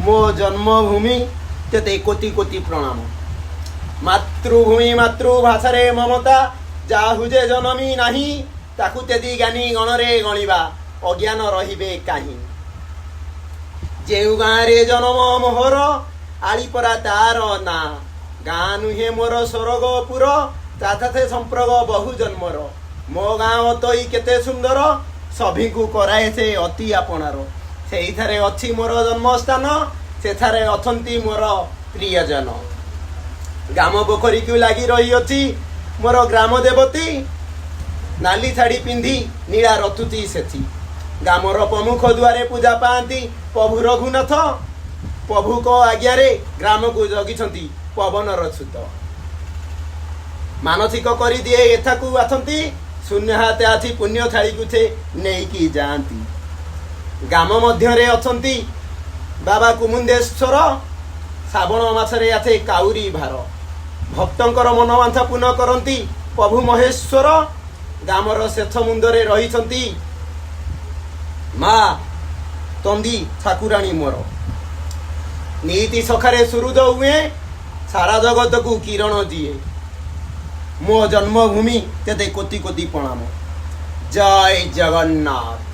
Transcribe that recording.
मो जन्मभूमि तेते कोटि कोटि प्रणाम। मातृभूमि मातृभाषा रे ममता जाहुजे जनमी नाही ताकू तेदी ज्ञानी गणरे गणिबा अज्ञान रहिबे काहीं। जेउ गाँरे जन्म मोहर आलीपरा तार ना गाँ नुहे मोर स्वर्गपुर ताथे संप्रग बहु जन्मर। मो गाँ तई केते सुंदर सभी को कराए से अति आपणार। से अच्छी मोर जन्मस्थान सेठारे अछंती मोर प्रियजन। ग्राम पोखरी को लगी रही अच्छी मोर ग्राम देवती नाली शाढ़ी पिंधि नीला रतुती सेठी। ग्रामर प्रमुख द्वारे पूजा पाती प्रभु रघुनाथ। प्रभु को आज्ञा रे ग्राम को जगी पवन रछुत। मानसिक कर दिए एथा को आसती शून्य हाथ आछि पुण्य थाली को थे नहीं की जाती। ग्राम मध्य रे अछंती बाबा कुमुंदेश्वर। श्रावण मासरे आथे काउरी भार। भक्तंकर मनोवांछा पूर्ण करती प्रभु महेश्वर। ग्रामर शेष मुंदरे रही माँ तंदी ठाकुराणी मोर। नीति सखारे सुरुद हुए सारा जगत को किरण दिए। मो जन्मभूमि तेते कोटि कोटि प्रणाम। जय जगन्नाथ।